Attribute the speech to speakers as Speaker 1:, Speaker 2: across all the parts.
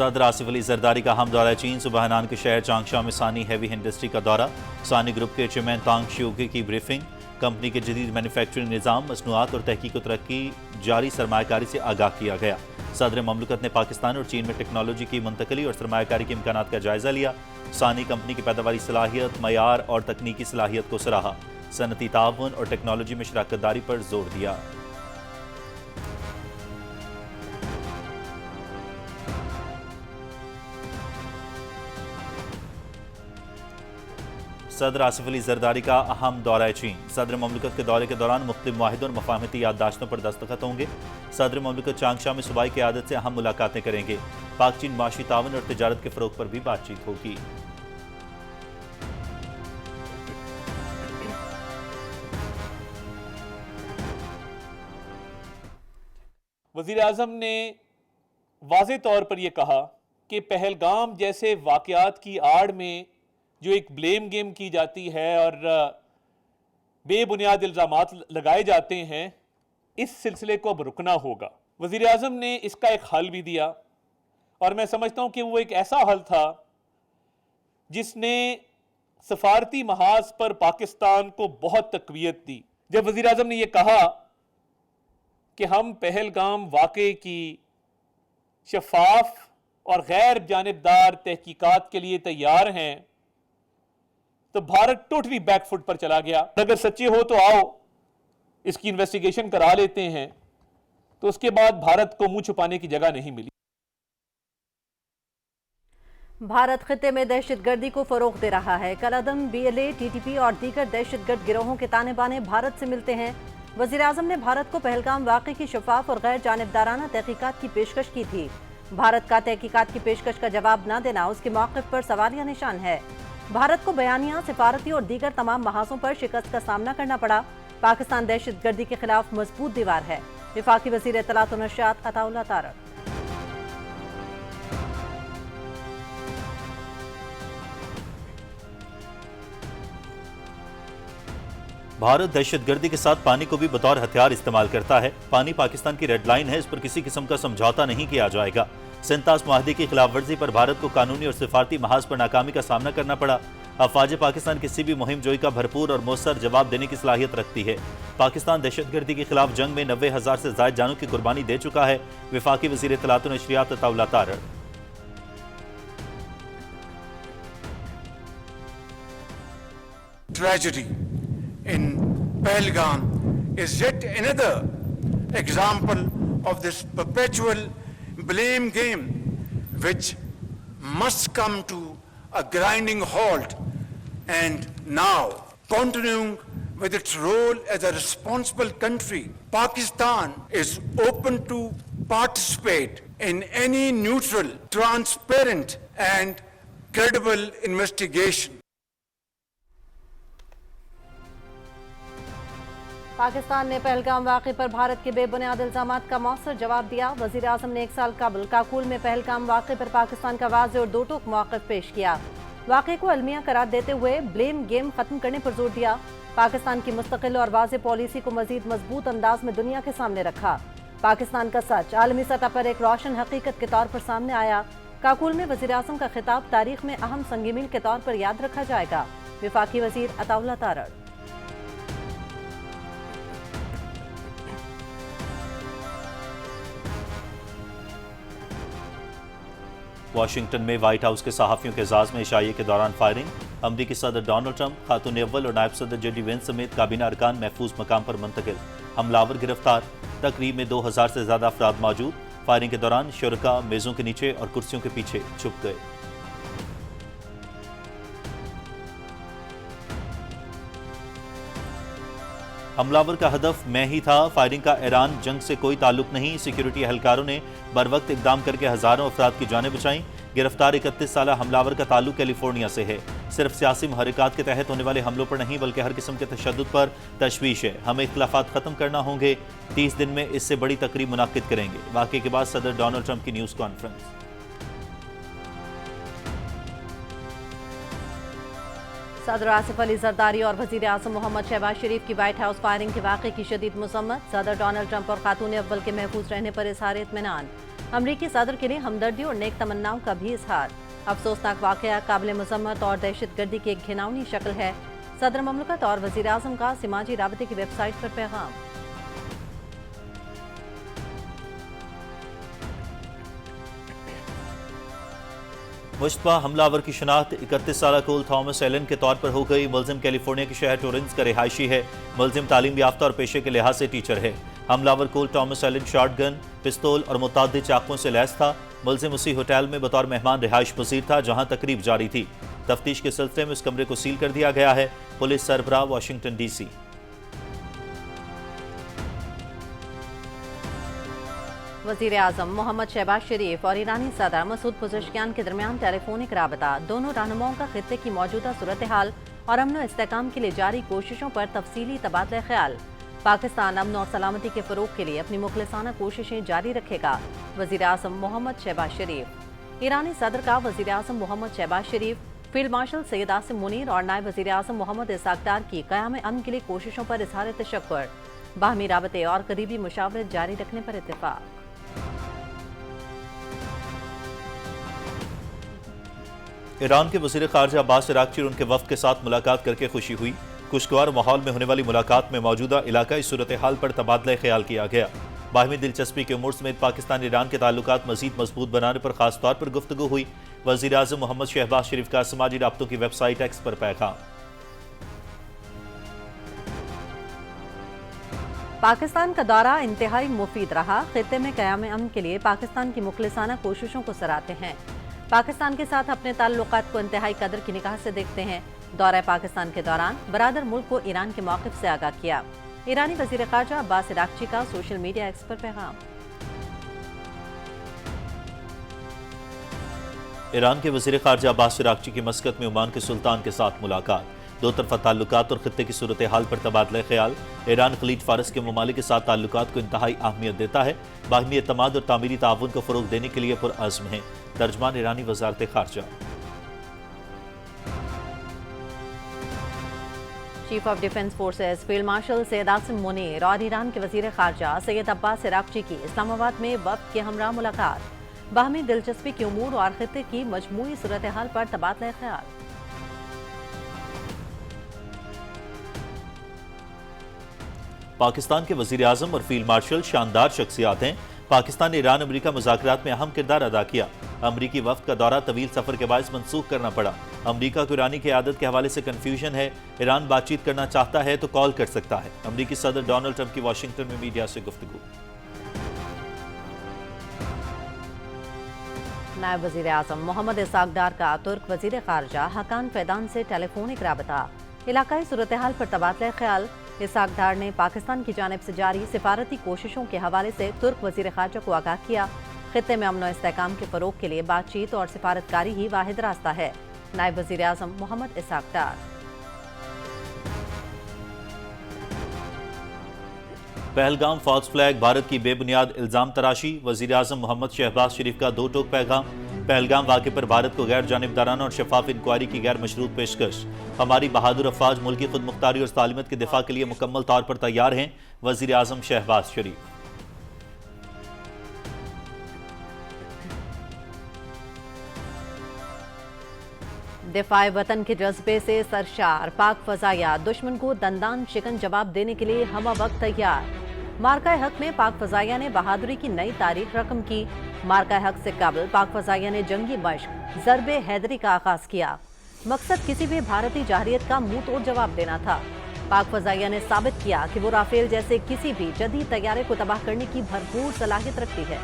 Speaker 1: सदर आसिफ अली जरदारी का हम दौरा चीन। सुबह नान के शहर चांगशा में सानी हैवी इंडस्ट्री का दौरा। सानी ग्रुप के चेयरमैन तांग शियोगी की ब्रीफिंग। कंपनी के जदीद मैन्युफैक्चरिंग निज़ाम, मसनूआत और तहकीक और तरक्की जारी सरमायाकारी से आगाह किया गया। सदर ममलकत ने पाकिस्तान और चीन में टेक्नोलॉजी की मुंतकली और सरमायाकारी के इम्कानात का जायजा लिया। सानी कंपनी की पैदावारी सलाहियत, मयार और तकनीकी सलाहियत को सराहा। सनती ताउन और टेक्नोलॉजी में शराकत दारी पर जोर दिया। सदर आसिफ अली जरदारी का अहम दौरा चीन। सदर ममलकत के दौरे के दौरान मुख्तलिफ मुआहिदों और मफाहमती याददाश्तों पर दस्तखत होंगे। सदर ममलकत चांगशा में सूबाई क़यादत से अहम मुलाकातें करेंगे। पाक चीन माशी तावन और तजारत के फ़रोग पर भी बातचीत होगी।
Speaker 2: वज़ीर आज़म ने वाज़े तौर पर यह कहा कि पहलगाम जैसे वाक़यात की आड़ में जो एक ब्लेम गेम की जाती है और बेबुनियाद इल्ज़ामात लगाए जाते हैं, इस सिलसिले को अब रुकना होगा। वज़ीर आज़म ने इसका एक हल भी दिया और मैं समझता हूँ कि वो एक ऐसा हल था जिसने सफारती महाज पर पाकिस्तान को बहुत तक़वियत दी। जब वज़ीर आज़म ने यह कहा कि हम पहलगाम वाक़े की शफाफ और गैर जानिबदार तहकीकात के लिए तैयार हैं, तो भारत टोटली बैकफुट पर चला गया। अगर सच्चे हो तो आओ इसकी इन्वेस्टिगेशन करा लेते हैं। तो उसके बाद भारत को मुंह छुपाने की जगह नहीं मिली।
Speaker 3: भारत खित्ते में दहशतगर्दी को फरोग दे रहा है। कलअदम, BLA, TTP और दीगर दहशतगर्द गिरोहों के ताने बाने भारत से मिलते हैं। वज़ीर आज़म ने भारत को पहलगाम वाक़े की शफाफ और गैर जानिबदाराना तहकीकात की पेशकश की थी। भारत का तहकीकात की पेशकश का जवाब न देना उसके मौक़िफ़ पर सवालिया निशान है। भारत को बयानिया, सिफारती और दीगर तमाम महाजों पर शिकस्त का सामना करना पड़ा। पाकिस्तान दहशतगर्दी के खिलाफ मजबूत दीवार है। वफाकी वज़ीर इत्तलात और नशरियात अताउल्लाह तारड़।
Speaker 1: भारत दहशतगर्दी के साथ पानी को भी बतौर हथियार इस्तेमाल करता है। पानी पाकिस्तान की रेड लाइन है, इस पर किसी किस्म का समझौता नहीं किया जाएगा। सेंतास मुआहदे की खिलाफ वर्जी पर भारत को कानूनी और सिफारती महाज पर नाकामी का सामना करना पड़ा। अफवाज पाकिस्तान किसी भी मुहिम जोई का भरपूर और मौसर जवाब देने की सलाहियत रखती है। पाकिस्तान दहशतगर्दी के खिलाफ जंग में 90,000 से ज़ायद जानों की कुर्बानी दे चुका है। वफाकी वज़ीर इत्तलात और नशरियात Ataullah Tarar.
Speaker 4: Tragedy in Pahalgam is yet another example of this perpetual blame game which must come to a grinding halt, and now continuing with its role as a responsible country, Pakistan is open to participate in any neutral, transparent and credible investigation.
Speaker 3: Pakistan ने पहलगाम वाक़े पर भारत के बेबुनियाद इल्ज़ामात का मौसर जवाब दिया। वज़ीर आज़म ने 1 साल कबल काकुल में पहलगाम वाक़े पर पाकिस्तान का वाज़े और दो टोक मौक़िफ़ पेश किया। वाक़े को अलमिया करार देते हुए ब्लेम गेम ख़त्म करने पर जोर दिया। पाकिस्तान की मुस्तकिल और वाज़े पॉलिसी को मज़ीद मजबूत अंदाज में दुनिया के सामने रखा। पाकिस्तान का सच आलमी सतह पर एक रोशन हकीकत के तौर पर सामने आया। काकुल में वज़ीर आज़म का खिताब तारीख में अहम संगीमील के तौर पर याद रखा जाएगा। वफाकी वज़ीर अताउल्लाह तारड़।
Speaker 1: वाशिंगटन में व्हाइट हाउस के सहाफ़ियों के एजाज़ में इशाइये के दौरान फायरिंग। अमरीकी सदर डोनाल्ड ट्रंप, खातून अव्वल और नायब सदर JD वेंस समेत काबीना अरकान महफूज मकाम पर मुंतकिल। हमलावर गिरफ्तार। तकरीब में 2000 से ज़्यादा अफराद मौजूद। फायरिंग के दौरान शुरका मेज़ों के नीचे और कुर्सियों के पीछे छुप गए। हमलावर का हदफ मैं ही था। फायरिंग का ईरान जंग से कोई ताल्लुक नहीं। सिक्योरिटी एहलकारों ने बरवक्त इकदाम करके हज़ारों अफराद की जानें बचाईं। गिरफ्तार 31 साला हमलावर का ताल्लुक कैलिफोर्निया से है। सिर्फ सियासी मुहर्रिकात के तहत होने वाले हमलों पर नहीं बल्कि हर किस्म के तशद्दुद पर तशवीश है। हमें इख्तिलाफात ख़त्म करना होंगे। 30 दिन में इससे बड़ी तकरीब मुनाकिद करेंगे। वाक़े के बाद सदर डोनाल्ड ट्रंप की न्यूज़ कॉन्फ्रेंस।
Speaker 3: सदर आसिफ अली जरदारी और वज़ीर आज़म मोहम्मद शहबाज शरीफ की व्हाइट हाउस फायरिंग के वाक़े की शदीद मज़म्मत। सदर डोनाल्ड ट्रंप और खातून अव्वल के महफूज रहने पर इज़हार इत्मीनान। अमरीकी सदर के लिए हमदर्दी और नेक तमन्नाओं का भी इजहार। अफसोसनाक वाकया काबिल मजम्मत और दहशतगर्दी की एक घिनौनी शक्ल है। सदर ममलकत और वजीर आजम का समाजी राबते की वेबसाइट पर पैगाम।
Speaker 1: मुश्तबा हमलावर की शनाख्त 31 साल कोल थॉमस एलन के तौर पर हो गई। मुलजिम कैलिफोर्निया के शहर टोरेंस का रिहायशी है। मुलजिम तालीम याफ्ता और पेशे के लिहाज से टीचर है। हमलावर कोल थॉमस एलन शॉटगन, पिस्तौल और मुतअद्दिद चाकुओं से लैस था। मुलजिम उसी होटल में बतौर मेहमान रिहाइश पजीर था जहां तकरीब जारी थी। तफ्तीश के सिलसिले में उस कमरे को सील कर दिया गया है। पुलिस सरबराह वाशिंगटन DC।
Speaker 3: वजीर आजम मोहम्मद शहबाज शरीफ और ईरानी सदर मसूद पुज़ेशकियान के दरमियान टेलीफोनिक राबता। दोनों रहनुमाओं का खित्ते की मौजूदा सूरत हाल और अमन और इस्तेहकाम के लिए जारी कोशिशों पर तफसीली तबादला ख्याल। पाकिस्तान अमन और सलामती के फरोग के लिए अपनी मुखलिसाना कोशिशें जारी रखेगा। वजीर आजम मोहम्मद शहबाज शरीफ। ईरानी सदर का वजीर आजम मोहम्मद शहबाज शरीफ, फील्ड मार्शल सैयद आसिम मुनीर और नायब वजीर आजम मोहम्मद इसाक डार की क़याम अमन के लिए कोशिशों पर इजहार तशक्कुर। बाहमी राबते और करीबी मुशावरत जारी रखने पर इत्तेफाक।
Speaker 1: ईरान के वज़ीर ख़ारजा अब्बास अराग़ची और उनके वफ़द के साथ मुलाकात करके खुशी हुई। खुशगवार माहौल में होने वाली मुलाकात में मौजूदा इलाकाई सूरत हाल पर तबादला ख्याल किया गया। बाहमी दिलचस्पी के उमूर समेत पाकिस्तान ईरान के ताल्लुकात मज़ीद मजबूत बनाने पर खास तौर पर गुफ्तगू हुई। वज़ीर आज़म मोहम्मद शहबाज शरीफ का समाजी राब्तों की वेबसाइट X पर पैगाम।
Speaker 3: पाकिस्तान का दौरा इंतहाई मुफीद रहा। खित्ते में क़याम अमन के लिए पाकिस्तान की मुखलिसाना कोशिशों को सराहते हैं। पाकिस्तान के साथ अपने ताल्लुकात को इंतहाई कदर की निगाह से देखते हैं। दौरा पाकिस्तान के दौरान बरादर मुल्क को ईरान के मौक़िफ़ से आगाह किया। ईरानी वज़ीर ख़ारजा अब्बास अराग़ची का सोशल मीडिया X पर पैगाम।
Speaker 1: ईरान के वज़ीर ख़ारजा अब्बास अराग़ची की मस्कत में ओमान के सुल्तान के साथ मुलाकात। दो तरफा ताल्लुकात और खित्ते की सूरत हाल पर तबादला ख्याल। ईरान खलीज फारस के ममालिक के साथ ताल्लुकात को इंतहाई अहमियत देता है। बाहमी एतमाद और तामीरी ताउन को फ़रोग़ देने के लिए पुरअज़्म है। तर्जमान ईरानी वज़ारत ख़ारजा।
Speaker 3: Chief of defence forces field marshal Syed Asim Munir और ईरान के वज़ीर ख़ारजा सैयद अब्बास अराग़ची की इस्लामाबाद में वफ़द के हमरा मुलाकात। बाहमी दिलचस्पी के उमूर और खित्ते की मजमूई सूरत हाल पर तबादला ख्याल।
Speaker 1: पाकिस्तान के वज़ीर आज़म और फील्ड मार्शल शानदार शख्सियात हैं। पाकिस्तान ने ईरान अमरीका मुज़ाकरात में अहम किरदार अदा किया। अमरीकी वफ़द का दौरा तवील सफ़र के बायस मनसूख करना पड़ा। अमरीका को ईरानी क़यादत के हवाले से कन्फ्यूजन है। ईरान बातचीत करना चाहता है तो कॉल कर सकता है। अमरीकी सदर डोनाल्ड ट्रंप की वाशिंगटन में मीडिया से गुफ्तगू।
Speaker 3: नायब वज़ीर आज़म मोहम्मद इसाक डार का तुर्क वज़ीर ख़ारजा हकान फैदान से टेलीफोनिक राबता। इलाकाई सूरत हाल पर तबादला ख्याल। इसाक डार ने पाकिस्तान की जानिब से जारी सिफारती कोशिशों के हवाले से तुर्क वज़ीर ख़ारजा को आगाह किया। खित्ते में अमन और इस्तेहकाम के फ़रोग के लिए बातचीत और सिफारतकारी ही वाहिद रास्ता है। नायब वज़ीर आज़म मोहम्मद इसाक डार।
Speaker 1: पहलगाम फॉल्स फ्लैग भारत की बेबुनियाद इल्ज़ाम तराशी। वज़ीर आज़म मोहम्मद शहबाज शरीफ का दो टोक पैगाम। पहलगाम वाक़े पर भारत को गैर जानिबदाराना और शफाफ इंक्वायरी की गैर मशरूत पेशकश। हमारी बहादुर अफवाज मुल्क की खुद मुख्तारी और सालिमत के दिफा के लिए मुकम्मल तौर पर तैयार हैं। वज़ीर आज़म शहबाज शरीफ।
Speaker 3: दिफाए वतन के जज्बे से सरशार पाक फ़ज़ाइया दुश्मन को दंदान शिकन जवाब देने के लिए हम वक्त तैयार। मार्का हक में पाक फ़ज़ाइया ने बहादुरी की नई तारीख रकम की। मार्का हक से काबिल पाक फ़ज़ाइया ने जंगी मश्क ज़रबे हैदरी का आगाज किया। मकसद किसी भी भारतीय जाहिरियत का मुंह तोड़ जवाब देना था। पाक फ़ज़ाइया ने साबित किया कि वो राफेल जैसे किसी भी जदीद तैयारे को तबाह करने की भरपूर सलाहियत रखती है।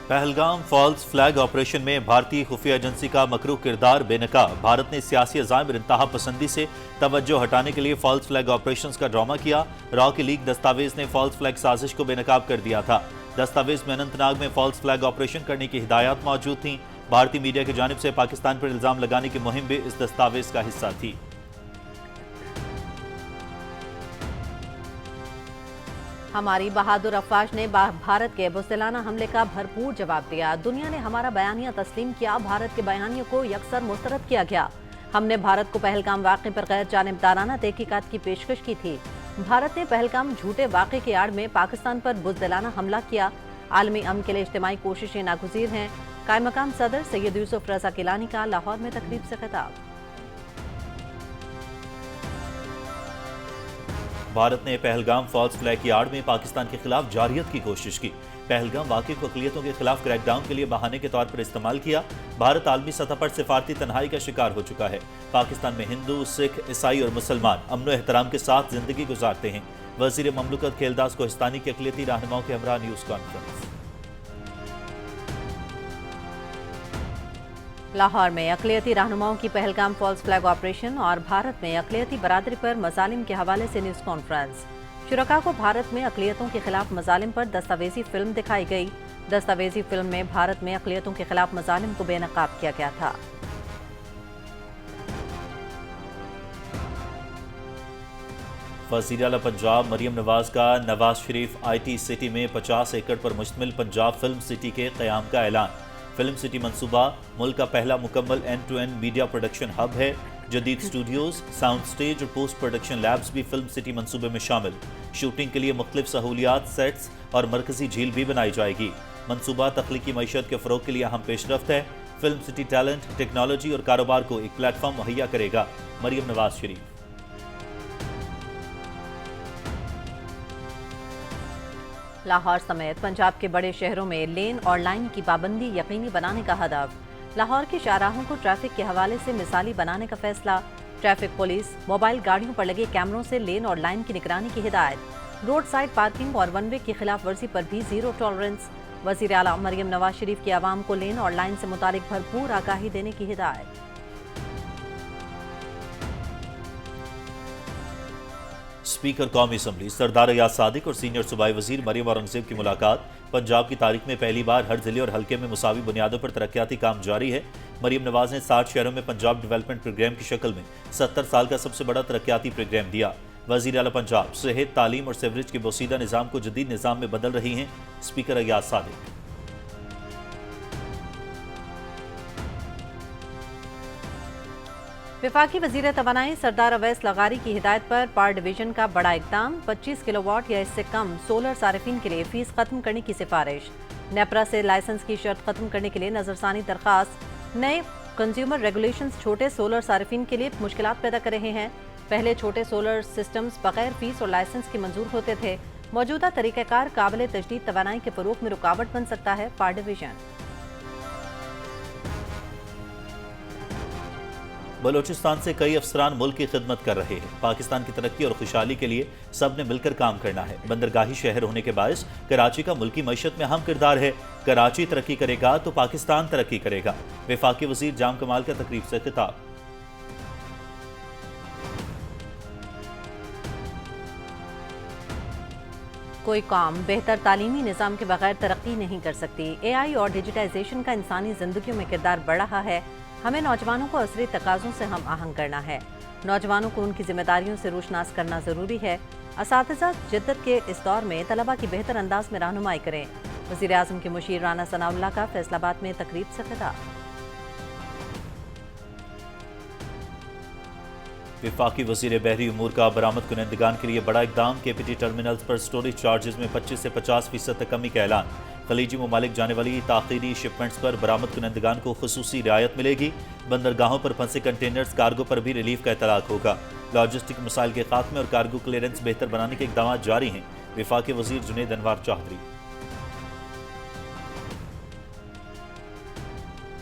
Speaker 1: पहलगाम फॉल्स फ्लैग ऑपरेशन में भारतीय खुफिया एजेंसी का मकरूह किरदार बेनकाब। भारत ने सियासी अज़ाइम और इंतहा पसंदी से तवज्जो हटाने के लिए फॉल्स फ्लैग ऑपरेशंस का ड्रामा किया। रॉ की लीक दस्तावेज ने फॉल्स फ्लैग साजिश को बेनकाब कर दिया था। दस्तावेज में अनंतनाग में फॉल्स फ्लैग ऑपरेशन करने की हिदायत मौजूद थी। भारतीय मीडिया की जानिब से पाकिस्तान पर इल्ज़ाम लगाने की मुहिम भी इस दस्तावेज का हिस्सा थी।
Speaker 3: हमारी बहादुर अफवाज ने भारत के बुज़दिलाना हमले का भरपूर जवाब दिया। दुनिया ने हमारा बयानिया तस्लीम किया, भारत के बयानियों को यकसर मुस्तरद किया गया। हमने भारत को पहलगाम वाक़े पर गैर जानिबदाराना तहकीकात की पेशकश की थी। भारत ने पहलगाम झूठे वाक़े की आड़ में पाकिस्तान पर बुज़दिलाना हमला किया। आलमी अमन के लिए इज्तिमाई कोशिशें नागुज़ीर हैं। कायम मकाम सदर सैयद यूसुफ रज़ा गिलानी का लाहौर में तकरीब से खिताब।
Speaker 1: भारत ने पहलगाम फॉल्स फ्लैग की आड़ में पाकिस्तान के खिलाफ जारियत की कोशिश की। पहलगाम वाक़े को अक़लियतों के खिलाफ क्रैकडाउन के लिए बहाने के तौर पर इस्तेमाल किया। भारत आलमी सतह पर सिफारती तन्हाई का शिकार हो चुका है। पाकिस्तान में हिंदू, सिख, ईसाई और मुसलमान अमन व एहतराम के साथ जिंदगी गुजारते हैं। वज़ीर ममलकत खेलदास कोहिस्तानी के अक़लियती रहनुमाओं के हमरा न्यूज़ कॉन्फ्रेंस।
Speaker 3: लाहौर में अक़लियती रहनुमाओं की पहलगाम फॉल्स फ्लैग ऑपरेशन और भारत में अक़लियती बरादरी पर मज़ालिम के हवाले से न्यूज़ कॉन्फ्रेंस। शुरका को भारत में अक़लियतों के खिलाफ मज़ालिम पर दस्तावेजी फिल्म दिखाई गई। दस्तावेजी फिल्म में भारत में अक़लियतों के खिलाफ मज़ालिम को बेनकाब किया गया था।
Speaker 1: वज़ीर आला पंजाब मरियम नवाज का नवाज शरीफ IT सिटी में 50 एकड़ पर मुश्तमिल पंजाब फिल्म सिटी के क़याम का ऐलान। फिल्म सिटी मंसूबा मुल्क का पहला मुकम्मल एंड-टू-एंड मीडिया प्रोडक्शन हब है। जदीद स्टूडियोज, साउंड स्टेज और पोस्ट प्रोडक्शन लैब्स भी फिल्म सिटी मंसूबे में शामिल। शूटिंग के लिए मुख्तलिफ सहूलियात, सेट्स और मरकजी झील भी बनाई जाएगी। मंसूबा तख्लीकी मईशत के फ़रोग के लिए अहम पेशरफ्त है। फिल्म सिटी टैलेंट, टेक्नोलॉजी और कारोबार को एक प्लेटफॉर्म मुहैया करेगा। मरियम नवाज शरीफ।
Speaker 3: लाहौर समेत पंजाब के बड़े शहरों में लेन और लाइन की पाबंदी यकीनी बनाने का हदफ। लाहौर के शाहराहों को ट्रैफिक के हवाले से मिसाली बनाने का फैसला। ट्रैफिक पुलिस मोबाइल गाड़ियों पर लगे कैमरों से लेन और लाइन की निगरानी की हिदायत। रोड साइड पार्किंग और वन वे की खिलाफ वर्जी पर भी जीरो टॉलरेंस। वज़ीर आला मरियम नवाज शरीफ की आवाम को लेन और लाइन से मुतालिक भरपूर आगाही देने की हिदायत।
Speaker 1: स्पीकर कौमी असम्बली सरदार अयाज सादिक और सीनियर सूबाई वजीर मरियम औरंगजेब की मुलाकात। पंजाब की तारीख में पहली बार हर जिले और हल्के में मुसावी बुनियादों पर तरक्याती काम जारी है। मरियम नवाज ने 60 शहरों में पंजाब डेवलपमेंट प्रोग्राम की शक्ल में 70 साल का सबसे बड़ा तरक्याती प्रोग्राम दिया। वज़ीर आला पंजाब सेहत, तालीम और सीवरेज के बोसीदा निज़ाम को जदीद निज़ाम में बदल रही हैं। स्पीकर अयाज सादिक।
Speaker 3: वफाकी वज़ीर तवानाई सरदार अवैस लगारी की हिदायत पर पावर डिवीजन का बड़ा इक़दाम। 25 किलोवाट या इससे कम सोलर सारिफिन के लिए फीस खत्म करने की सिफारिश। नेपरा से लाइसेंस की शर्त खत्म करने के लिए नजरसानी दरखास्त। नए कंज्यूमर रेगुलेशंस छोटे सोलर सारिफिन के लिए मुश्किलात पैदा कर रहे हैं। पहले छोटे सोलर सिस्टम्स बगैर फीस और लाइसेंस के मंजूर होते थे। मौजूदा तरीक़ाकार काबिल तजदीद तवानाई के फ़रोग़ में रुकावट बन सकता है। Power division.
Speaker 1: बलोचिस्तान से कई अफसरान मुल्क की खिदमत कर रहे हैं। पाकिस्तान की तरक्की और खुशहाली के लिए सब ने मिलकर काम करना है। बंदरगाही शहर होने के बायस कराची का मुल्की मईशत में अहम किरदार है। कराची तरक्की करेगा तो पाकिस्तान तरक्की करेगा। वफाकी वजीर जाम कमाल का तकरीब से खिताब।
Speaker 3: कोई कौम बेहतर तालीमी निज़ाम के बगैर तरक्की नहीं कर सकती। AI और डिजिटाइजेशन का इंसानी जिंदगियों में किरदार बढ़ रहा है। हमें नौजवानों को असली तकाज़ों से हम आहंग करना है। नौजवानों को उनकी जिम्मेदारियों से रोशनास करना ज़रूरी है। असातिज़ा जिद्दत के इस दौर में तलबा की बेहतर अंदाज में रहनुमाई करें। वज़ीर आज़म के मुशीर राना सनाउल्लाह का फैसलाबाद में तकरीब से खिताब।
Speaker 1: वफाकी वज़ीर बहरी उमूर का बरामद कुनंदगान के लिए बड़ा इकदाम। KPT टर्मिनल्स पर स्टोरेज चार्जेस में 25 से 50% तक कमी का ऐलान। खलीजी ममालिक जाने वाली ताख़ीरी शिपमेंट्स पर बरामद कुनंदगान को खुसूसी रियायत मिलेगी। बंदरगाहों पर फंसे कंटेनर्स कार्गो पर भी रिलीफ का इतलाक होगा। लॉजिस्टिक मसाइल के खात्मे और कार्गो क्लियरेंस बेहतर बनाने के इकदाम जारी हैं। वफाकी वज़ीर जुनैद अनवार चौधरी।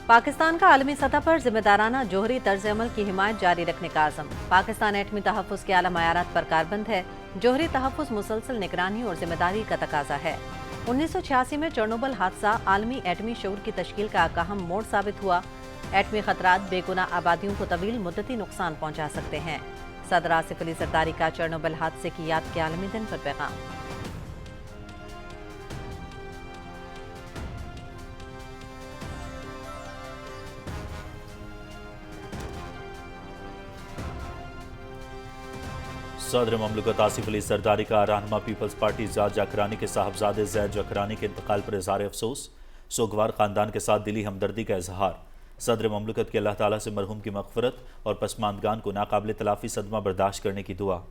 Speaker 3: पाकिस्तान का आलमी सतह पर जिम्मेदाराना जोहरी तर्ज अमल की हिमायत जारी रखने का आज़म। पाकिस्तान एटमी तहफ़्फ़ुज़ के आला मयारात पर कारबंद है। जोहरी तहफ़्फ़ुज़ मुसलसल निगरानी और जिम्मेदारी का तकाजा है। 1986 में चेरनोबिल हादसा आलमी एटमी शऊर की तश्कील का एक अहम मोड़ साबित हुआ। एटमी खतरात बेगुनाह आबादियों को तवील मुद्दती नुकसान पहुंचा सकते हैं। सदर आसिफ अली जरदारी का चेरनोबिल हादसे की याद के आलमी दिन पर पैगाम।
Speaker 1: सदर ममलकत आसिफ अली जरदारी का रहनुमा पीपल्स पार्टी जाद जाकरानी के साहबजादे जैद जाकरानी के इंतकाल पर इज़हार अफसोस, सोगवार ख़ानदान के साथ दिली हमदर्दी का इजहार। सदर ममलकत के अल्लाह ताला से मरहूम की मग़फ़िरत और पसमानदगान को नाकाबिल तलाफ़ी सदमा बर्दाश्त करने की दुआ।